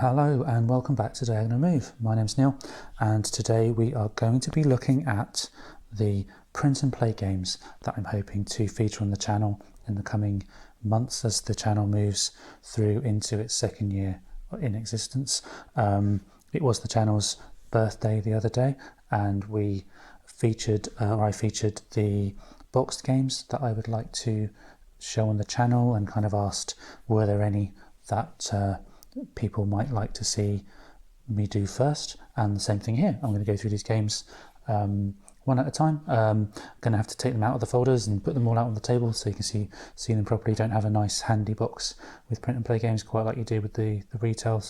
Hello and welcome back to Diagonal Move. My name's Neil and today we are going to be looking at the print and play games that I'm hoping to feature on the channel in the coming months as the channel moves through into its second year in existence. It was the channel's birthday the other day and I featured the boxed games that I would like to show on the channel and kind of asked were there any that people might like to see me do first, and the same thing here. I'm going to go through these games one at a time. I'm going to have to take them out of the folders and put them all out on the table so you can see them properly. Don't have a nice handy box with print and play games quite like you do with the retail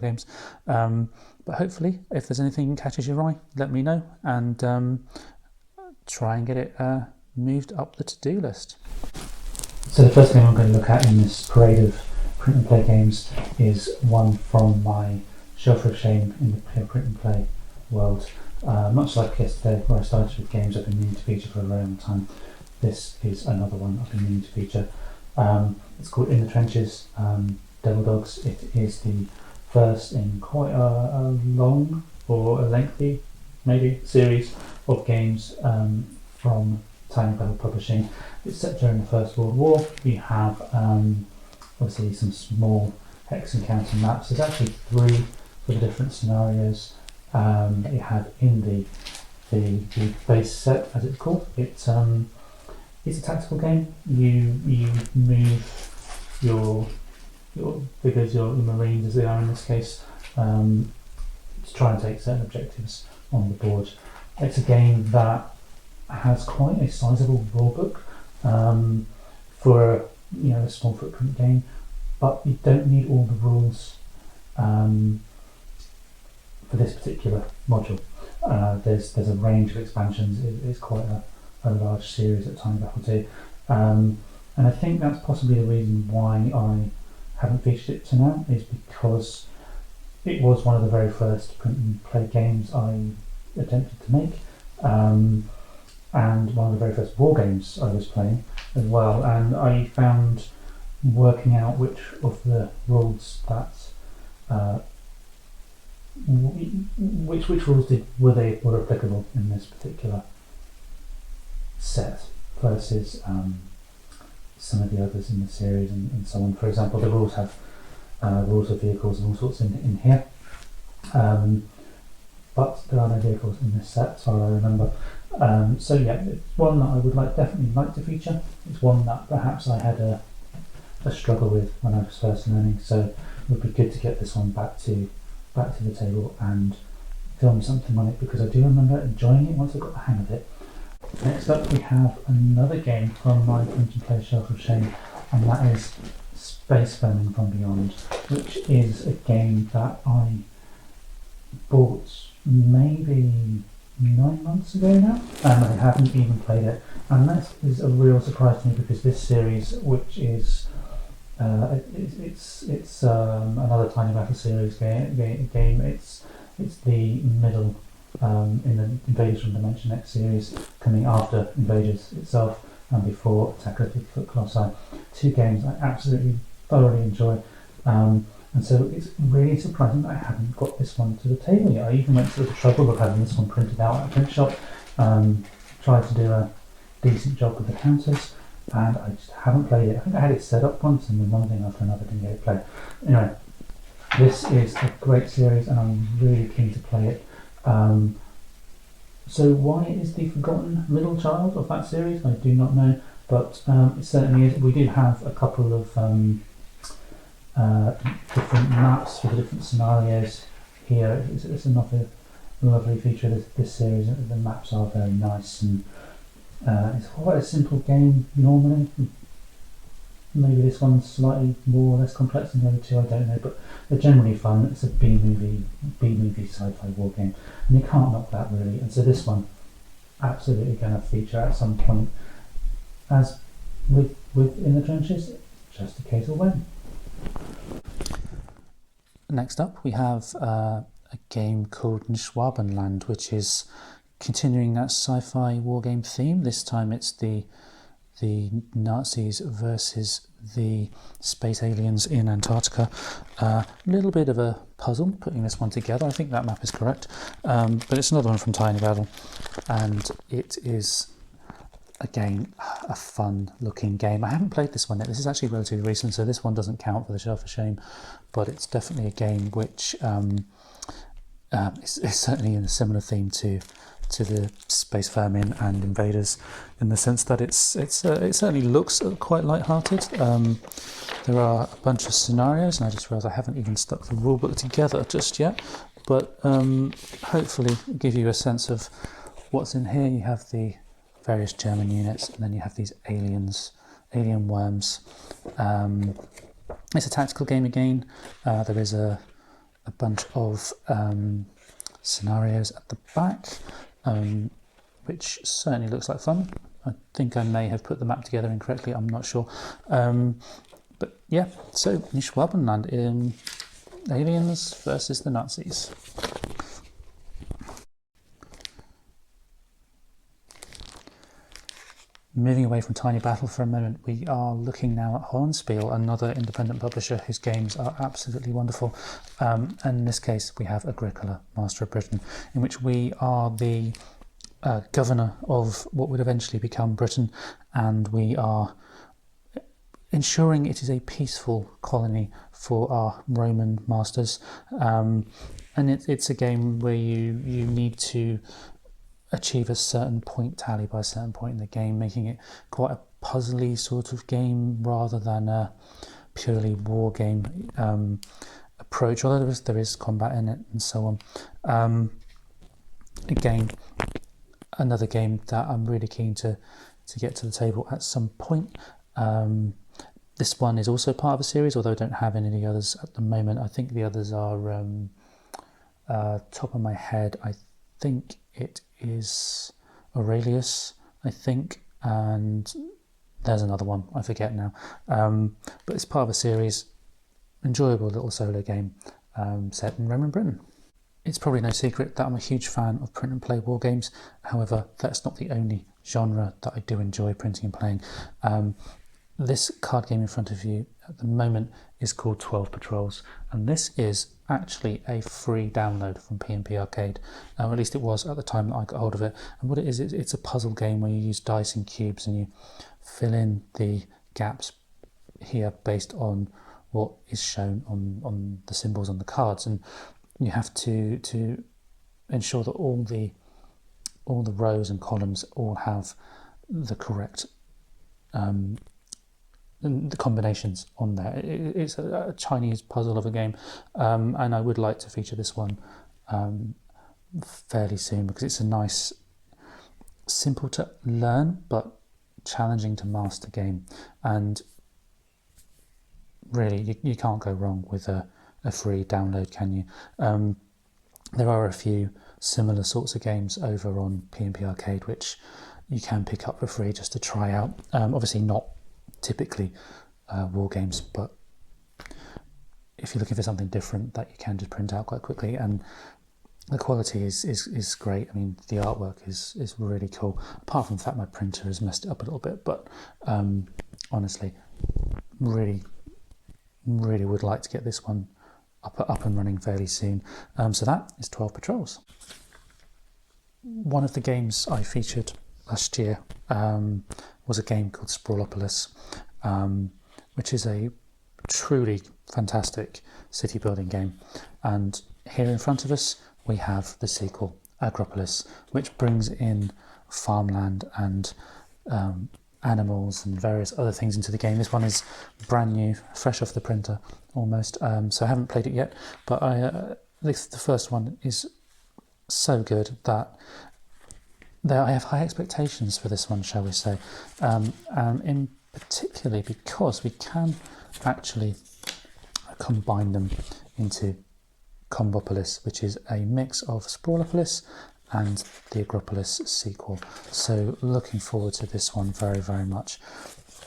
games, but hopefully if there's anything that catches your eye, let me know and try and get it moved up the to-do list. So the first thing I'm going to look at in this parade of print and play games is one from my shelf of shame in the print and play world. Much like yesterday where I started with games I've been meaning to feature for a very long time, this is another one I've been meaning to feature. It's called In the Trenches, Devil Dogs. It is the first in quite a long or a lengthy maybe series of games from Tiny Bell Publishing. It's set during the First World War. We have obviously some small hex and counter maps. There's actually 3 for the different scenarios that you have in the base set, as it's called. It's a tactical game. You move your figures, your marines as they are in this case, to try and take certain objectives on the board. It's a game that has quite a sizable rulebook for a small footprint game, but you don't need all the rules for this particular module. There's a range of expansions. It's quite a large series at Tiny Battle 2, and I think that's possibly the reason why I haven't featured it to now, is because it was one of the very first print and play games I attempted to make, and one of the very first war games I was playing as well, and I found working out which of the rules that which rules were applicable in this particular set versus some of the others in the series and so on. For example, the rules have rules of vehicles and all sorts in here, but there are no vehicles in this set, as far as I remember. So yeah, it's one that I would definitely like to feature. It's one that perhaps I had a struggle with when I was first learning, so it would be good to get this one back to the table and film something on it, because I do remember enjoying it once I got the hang of it. Next up we have another game from my print and play shelf of shame, and that is Space Vermin from Beyond, which is a game that I bought maybe 9 months ago now, and I haven't even played it, and that is a real surprise to me, because this series, which is it's another Tiny Battle series game. It's the middle in the Invaders from Dimension X series, coming after Invaders itself and before Attack of the Bigfoot Colossi. 2 games I absolutely thoroughly enjoy, and so it's really surprising that I haven't got this one to the table yet. I even went through the trouble of having this one printed out at a print shop, tried to do a decent job with the counters, and I just haven't played it. I think I had it set up once, and then one thing after another didn't get it played. Anyway, this is a great series and I'm really keen to play it. So why it is the forgotten middle child of that series, I do not know, but it certainly is. We do have a couple of different maps for the different scenarios here. It's another lovely feature of this series. The maps are very nice, and it's quite a simple game normally. Maybe this one's slightly more or less complex than the other 2, I don't know, but they're generally fun. It's a B-movie sci-fi war game, and you can't knock that really. And so this one absolutely going to feature at some point, as with In the Trenches, just a case of when. Next up we have a game called Schwabenland, which is continuing that sci-fi wargame theme. This time it's the the Nazis versus the space aliens in Antarctica. A little bit of a puzzle putting this one together. I think that map is correct, but it's another one from Tiny Battle, and it is again a fun looking game. I haven't played this one yet. This is actually relatively recent, so this one doesn't count for the shelf of shame, but it's definitely a game which is certainly in a similar theme to the Space Famine and Invaders, in the sense that it certainly looks quite light-hearted. There are a bunch of scenarios, and I just realised I haven't even stuck the rulebook together just yet, but hopefully give you a sense of what's in here. You have the various German units, and then you have these alien worms. It's a tactical game again. There is a bunch of scenarios at the back, which certainly looks like fun. I think I may have put the map together incorrectly, I'm not sure. But yeah, so Schwabenland in aliens versus the Nazis. Moving away from Tiny Battle for a moment, we are looking now at Hollandspiel, another independent publisher whose games are absolutely wonderful. And in this case, we have Agricola, Master of Britain, in which we are the governor of what would eventually become Britain, and we are ensuring it is a peaceful colony for our Roman masters. And it's a game where you need to achieve a certain point tally by a certain point in the game, making it quite a puzzly sort of game rather than a purely war game approach, although there is combat in it and so on. Again, another game that I'm really keen to get to the table at some point. This one is also part of a series, although I don't have any of the others at the moment. I think the others are, top of my head, I think it is Aurelius, I think, and there's another one, I forget now. But it's part of a series, enjoyable little solo game set in Roman Britain. It's probably no secret that I'm a huge fan of print and play war games. However, that's not the only genre that I do enjoy printing and playing. This card game in front of you at the moment is called 12 Patrols, and this is actually a free download from P&P Arcade, or at least it was at the time that I got hold of it. And what it is, it's a puzzle game where you use dice and cubes and you fill in the gaps here based on what is shown on the symbols on the cards, and you have to ensure that all the rows and columns all have the correct the combinations on there. It's a Chinese puzzle of a game, and I would like to feature this one fairly soon, because it's a nice, simple to learn but challenging to master game, and really you can't go wrong with a free download, can you? There are a few similar sorts of games over on P&P Arcade which you can pick up for free just to try out. Obviously not typically war games, but if you're looking for something different that you can just print out quite quickly, and the quality is great. I mean, the artwork is really cool, apart from the fact my printer has messed it up a little bit, but honestly, really would like to get this one up and running fairly soon. So that is 12 Patrols. One of the games I featured last year was a game called Sprawlopolis, which is a truly fantastic city building game. And here in front of us we have the sequel, Agropolis, which brings in farmland and animals and various other things into the game. This one is brand new, fresh off the printer almost, so I haven't played it yet, but the first one is so good that I have high expectations for this one, shall we say, and in particularly because we can actually combine them into Combopolis, which is a mix of Sprawlopolis and the Agropolis sequel. So looking forward to this one very, very much.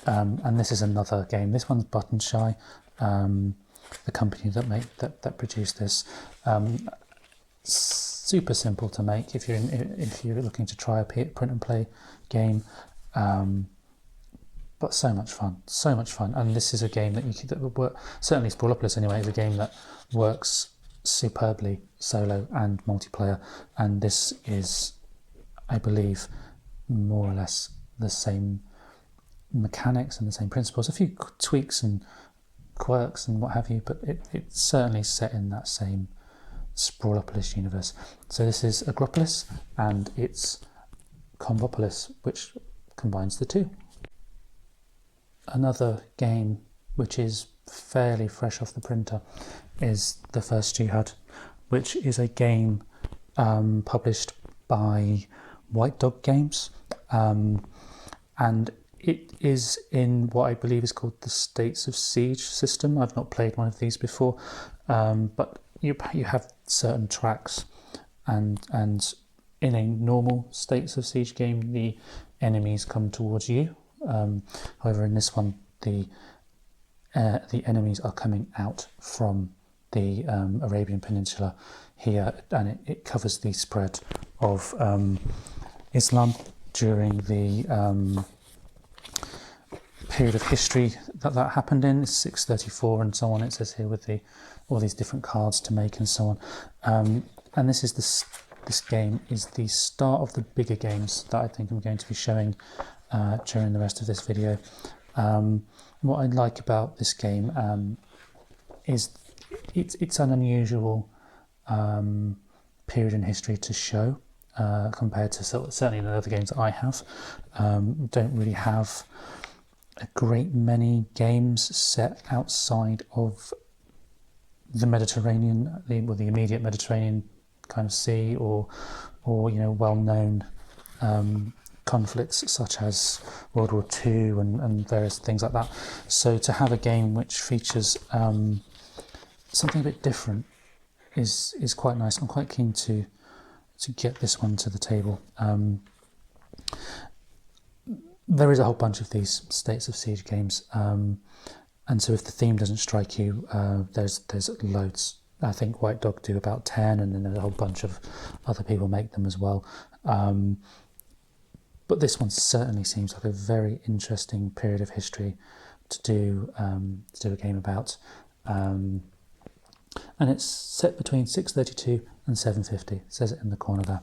And this is another game. This one's Button Shy, the company that produced this. Super simple to make if you're looking to try a print and play game. but so much fun. And this is a game that that would work, certainly Agropolis anyway, is a game that works superbly solo and multiplayer. And this is, I believe, more or less the same mechanics and the same principles, a few tweaks and quirks and what have you, but it's certainly set in that same Sprawlopolis universe. So this is Agropolis and it's Combopolis, which combines the two. Another game which is fairly fresh off the printer is The First Jihad, which is a game published by White Dog Games, and it is in what I believe is called the States of Siege system. I've not played one of these before, but you have certain tracks, and in a normal States of Siege game, the enemies come towards you. However, in this one, the enemies are coming out from the Arabian Peninsula here, and it covers the spread of Islam during the period of history that happened in. It's 634 and so on, it says here, with all these different cards to make and so on. And this game is the start of the bigger games that I think I'm going to be showing during the rest of this video. What I like about this game is it's an unusual period in history to show compared to certainly the other games that I have. Don't really have a great many games set outside of the Mediterranean, the immediate Mediterranean kind of sea, or well-known conflicts such as World War II and various things like that. So to have a game which features something a bit different is quite nice. I'm quite keen to get this one to the table. There is a whole bunch of these States of Siege games, and so if the theme doesn't strike you, there's loads. I think White Dog do about 10, and then there's a whole bunch of other people make them as well. But this one certainly seems like a very interesting period of history to do a game about. And it's set between 632 and 750. It says it in the corner there.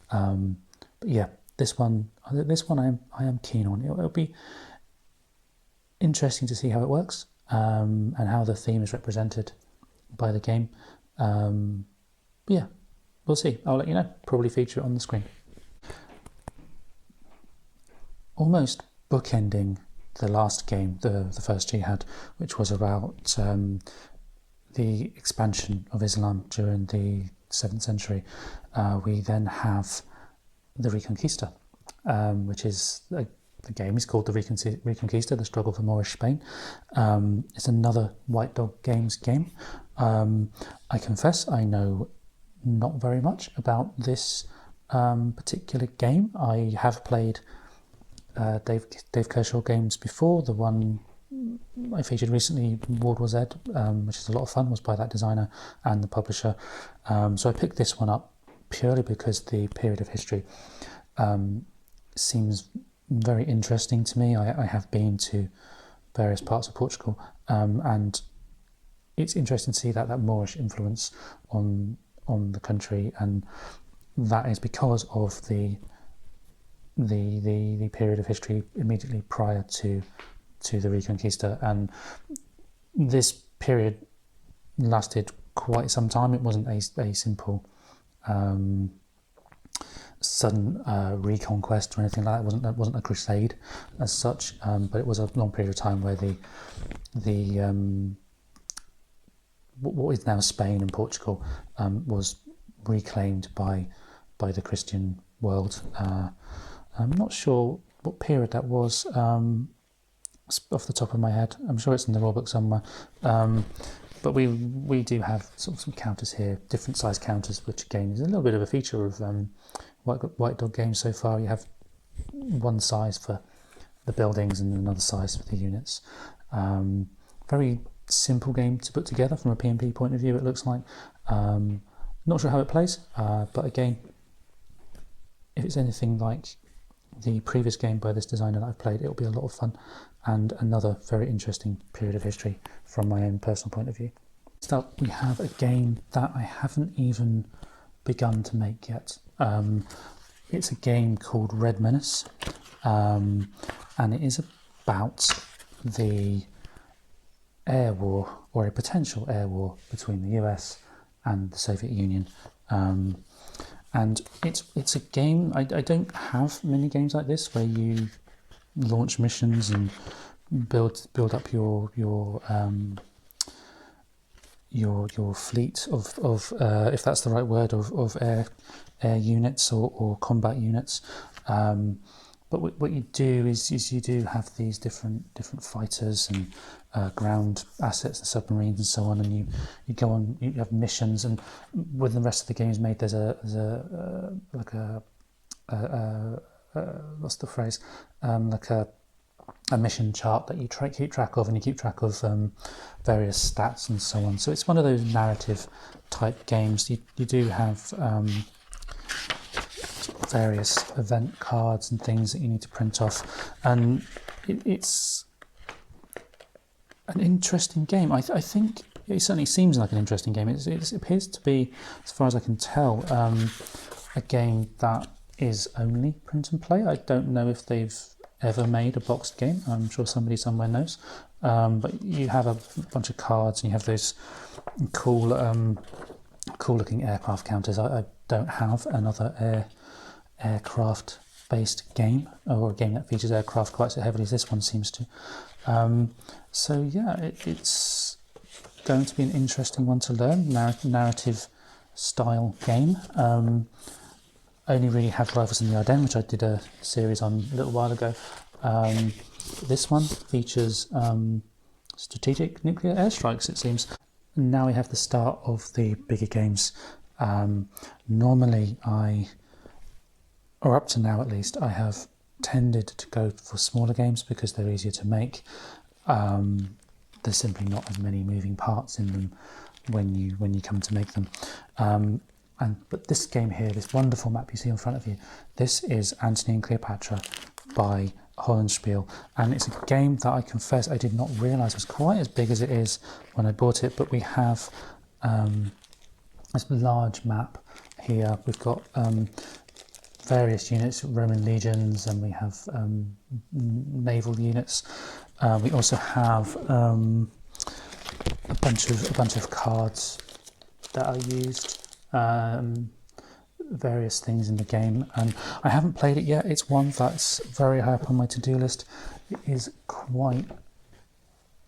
But yeah, this one I am keen on. It'll be interesting to see how it works, and how the theme is represented by the game. But yeah, we'll see. I'll let you know. Probably feature it on the screen. Almost bookending the last game, the First Jihad, which was about the expansion of Islam during the 7th century. We then have the Reconquista, which is the game is called the Reconquista, the struggle for Moorish Spain. It's another White Dog Games game. I confess I know not very much about this particular game. I have played Dave Kershaw games before. The one I featured recently, World War Z, which is a lot of fun, was by that designer and the publisher. So I picked this one up purely because the period of history seems very interesting to me. I have been to various parts of Portugal, and it's interesting to see that Moorish influence on the country, and that is because of the period of history immediately prior to the Reconquista. And this period lasted quite some time. It wasn't a simple sudden reconquest or anything like that. It wasn't a crusade as such, but it was a long period of time where the what is now Spain and Portugal was reclaimed by the Christian world. I'm not sure what period that was off the top of my head. I'm sure it's in the rulebook somewhere. But we do have sort of some counters here, different size counters, which again is a little bit of a feature of White Dog Games so far. You have one size for the buildings and another size for the units. Very simple game to put together from a P&P point of view, it looks like. Not sure how it plays, but again, if it's anything like the previous game by this designer that I've played, it'll be a lot of fun. and another very interesting period of history from my own personal point of view. Next up, we have a game that I haven't even begun to make yet. It's a game called Red Menace, and it is about the air war, or a potential air war, between the US and the Soviet Union. And it's a game. I don't have many games like this where you launch missions and build up your fleet of if that's the right word, of air units or combat units. But what you do is you do have these different fighters and ground assets and submarines and so on, and you go on. You have missions, and when the rest of the game is made, there's a what's the phrase? Like a mission chart that you keep track of, and you keep track of various stats and so on. So it's one of those narrative type games. You do have various event cards and things that you need to print off, and it's an interesting game. I think it certainly seems like an interesting game. It appears to be, as far as I can tell, a game that is only print and play. I don't know if they've ever made a boxed game. I'm sure somebody somewhere knows. But you have a bunch of cards, and you have those cool looking aircraft counters. I don't have another aircraft based game, or a game that features aircraft quite so heavily as this one seems to. So yeah, it's going to be an interesting one to learn. Narrative style game. Only really have Rivals in the Ardennes, which I did a series on a little while ago. This one features strategic nuclear airstrikes, it seems. Now we have the start of the bigger games. Normally or up to now at least, I have tended to go for smaller games because they're easier to make. There's simply not as many moving parts in them when you come to make them. But this game here, this wonderful map you see in front of you, this is Antony and Cleopatra by Hollandspiel, and it's a game that I confess I did not realise was quite as big as it is when I bought it. But we have this large map here. We've got various units, Roman legions, and we have naval units. We also have a bunch of cards that are used. Various things in the game, and I haven't played it yet. It's one that's very high up on my to-do list. It is quite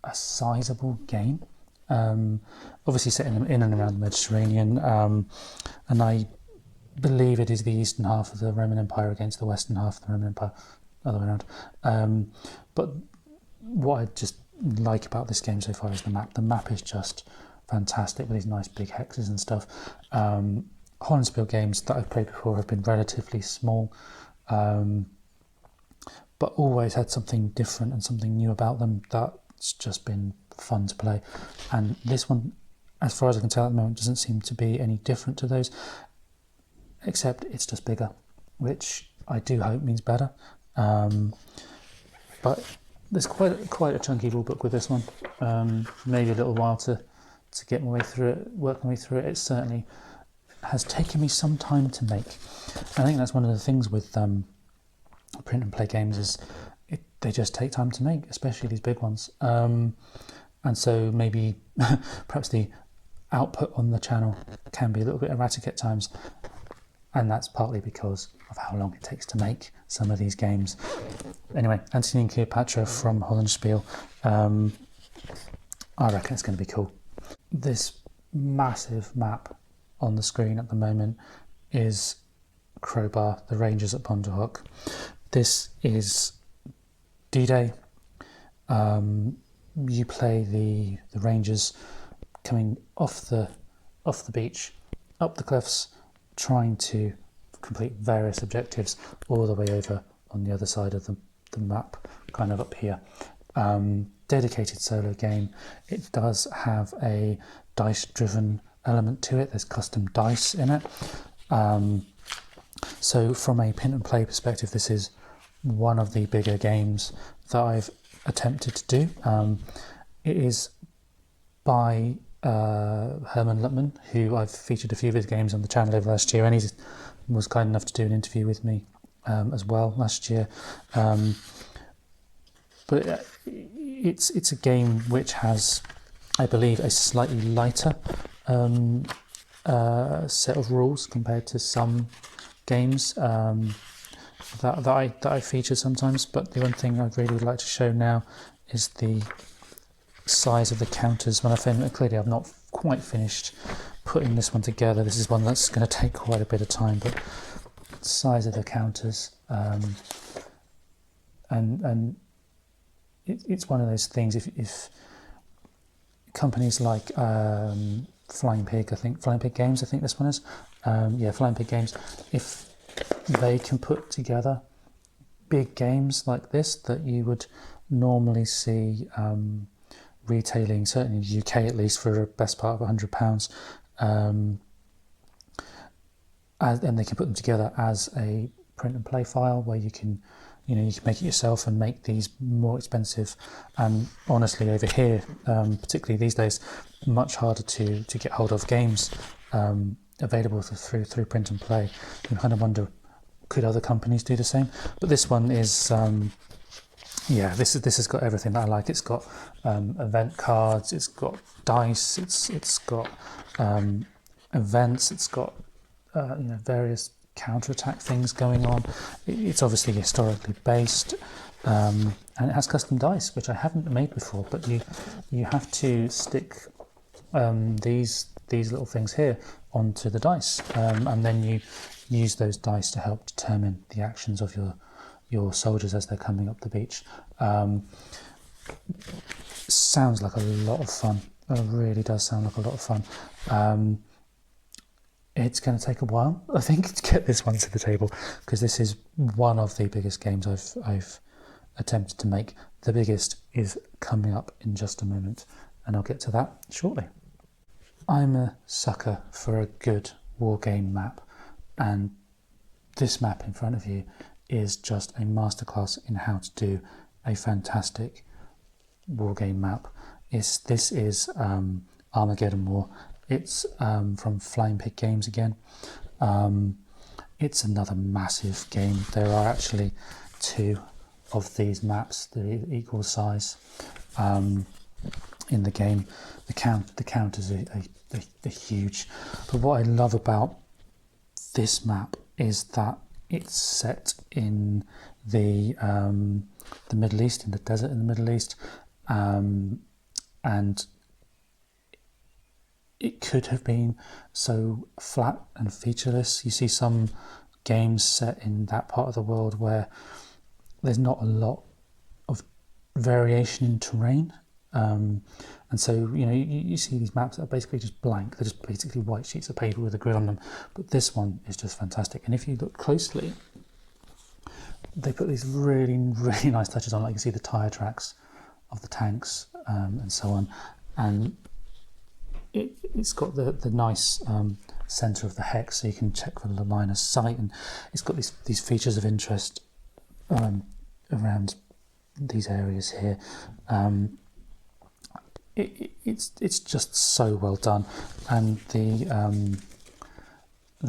a sizable game, obviously set in and around the Mediterranean, and I believe it is the eastern half of the Roman Empire against the western half of the Roman Empire, other way around. But what I just like about this game so far is the map. The map is just fantastic with these nice big hexes and stuff. Hollandspiel games that I've played before have been relatively small, but always had something different and something new about them that's just been fun to play. And this one, as far as I can tell at the moment, doesn't seem to be any different to those, except it's just bigger, which I do hope means better. But there's quite a chunky rule book with this one. Maybe a little while to get my way through it, work my way through it. It certainly has taken me some time to make. I think that's one of the things with print and play games is they just take time to make, especially these big ones. And so maybe perhaps the output on the channel can be a little bit erratic at times, and that's partly because of how long it takes to make some of these games. Anyway, Antony and Cleopatra from Hollandspiel. I reckon it's going to be cool. This massive map on the screen at the moment is Crowbar, the Rangers at Ponderhook. This is D-Day. You play the Rangers coming off the beach, up the cliffs, trying to complete various objectives all the way over on the other side of the map, kind of up here. Dedicated solo game. It does have a dice-driven element to it. There's custom dice in it. So from a print and play perspective, this is one of the bigger games that I've attempted to do. It is by Herman Luttman, who I've featured a few of his games on the channel over last year, and he was kind enough to do an interview with me as well last year. But it's a game which has, I believe, a slightly lighter set of rules compared to some games that I feature sometimes. But the one thing I'd really like to show now is the size of the counters. When I find that clearly I've not quite finished putting this one together. This is one that's going to take quite a bit of time, but the size of the counters, and it's one of those things. If companies like Flying Pig Games, I think this one is, Flying Pig Games, if they can put together big games like this that you would normally see retailing, certainly in the UK at least, for a best part of £100, and they can put them together as a print and play file where you can make it yourself and make these more expensive. And honestly, over here, particularly these days, much harder to get hold of games available through print and play. You can kind of wonder, could other companies do the same? But this one is, this has got everything that I like. It's got event cards, it's got dice, it's got events, it's got various counterattack things going on. It's obviously historically based, and it has custom dice, which I haven't made before. But you have to stick these little things here onto the dice, and then you use those dice to help determine the actions of your soldiers as they're coming up the beach. Sounds like a lot of fun. It really does sound like a lot of fun. It's going to take a while, I think, to get this one to the table, because this is one of the biggest games I've attempted to make. The biggest is coming up in just a moment, and I'll get to that shortly. I'm a sucker for a good war game map, and this map in front of you is just a masterclass in how to do a fantastic war game map. This is Armageddon War. It's from Flying Pig Games again. It's another massive game. There are actually two of these maps that are equal size in the game. The counters are huge. But what I love about this map is that it's set in the Middle East, in the desert in the Middle East, and it could have been so flat and featureless. You see some games set in that part of the world where there's not a lot of variation in terrain, and so you see these maps that are basically just blank. They're just basically white sheets of paper with a grid on them. But this one is just fantastic, and if you look closely, they put these really nice touches on. Like you can see the tire tracks of the tanks and so on, and it's got the nice centre of the hex, so you can check for the line of sight, and it's got these features of interest around these areas here. It's just so well done, and the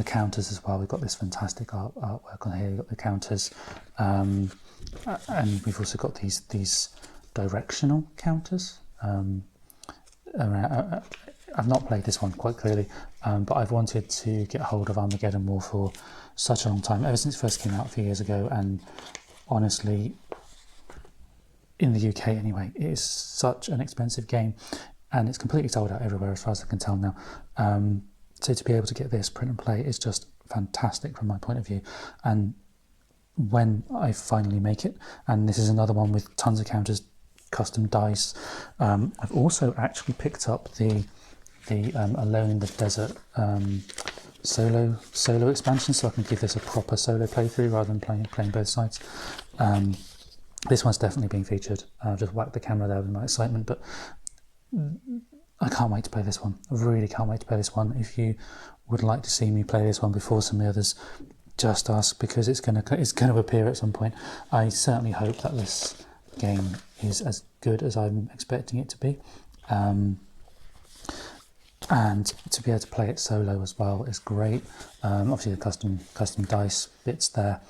counters as well. We've got this fantastic artwork on here. We've got the counters, and we've also got these directional counters around. I've not played this one quite clearly, but I've wanted to get hold of Armageddon War for such a long time, ever since it first came out a few years ago, and honestly, in the UK anyway, it is such an expensive game, and it's completely sold out everywhere as far as I can tell now. So to be able to get this print and play is just fantastic from my point of view. And when I finally make it, and this is another one with tons of counters, custom dice, I've also actually picked up the Alone in the Desert solo expansion, so I can give this a proper solo playthrough rather than playing both sides. This one's definitely being featured. I've just whacked the camera there with my excitement, but I can't wait to play this one. I really can't wait to play this one. If you would like to see me play this one before some of the others, just ask, because it's going to appear at some point. I certainly hope that this game is as good as I'm expecting it to be. And to be able to play it solo as well is great. Obviously the custom dice bits there.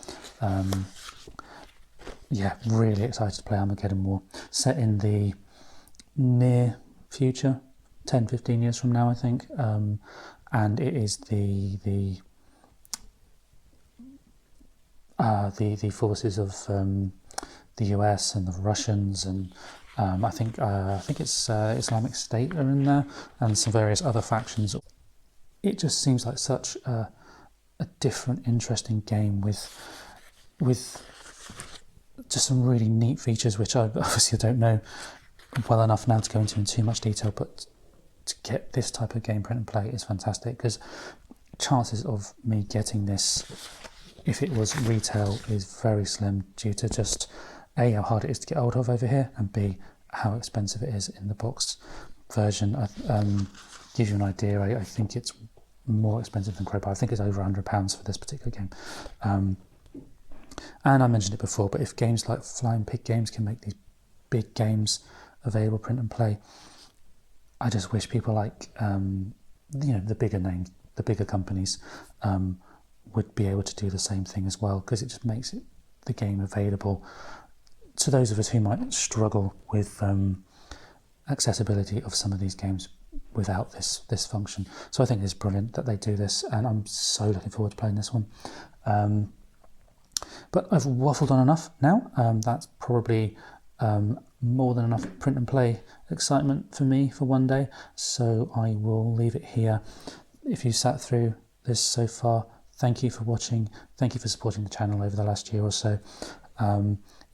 Yeah, really excited to play Armageddon War. Set in the near future, 10-15 years from now, I think. And it is the forces of the US and the Russians, and I think it's Islamic State are in there, and some various other factions. It just seems like such a different, interesting game with just some really neat features, which I obviously don't know well enough now to go into in too much detail, but to get this type of game print and play is fantastic, because chances of me getting this, if it was retail, is very slim due to just A, how hard it is to get hold of over here, and B, how expensive it is in the boxed version. Give you an idea, I think it's more expensive than Crowbar. I think it's over £100 for this particular game. And I mentioned it before, but if games like Flying Pig Games can make these big games available print and play, I just wish people like the bigger names, the bigger companies, would be able to do the same thing as well, because it just makes the game available to those of us who might struggle with accessibility of some of these games without this function. So I think it's brilliant that they do this, and I'm so looking forward to playing this one. But I've waffled on enough now. That's probably more than enough print and play excitement for me for one day, so I will leave it here. If you sat through this so far, thank you for watching. Thank you for supporting the channel over the last year or so.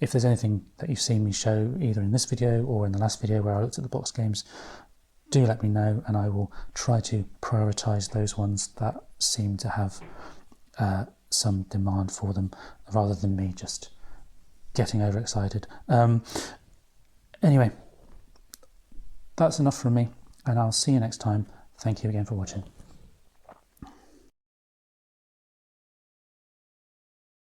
If there's anything that you've seen me show either in this video or in the last video where I looked at the box games, do let me know, and I will try to prioritise those ones that seem to have some demand for them, rather than me just getting overexcited. Anyway, that's enough from me, and I'll see you next time. Thank you again for watching.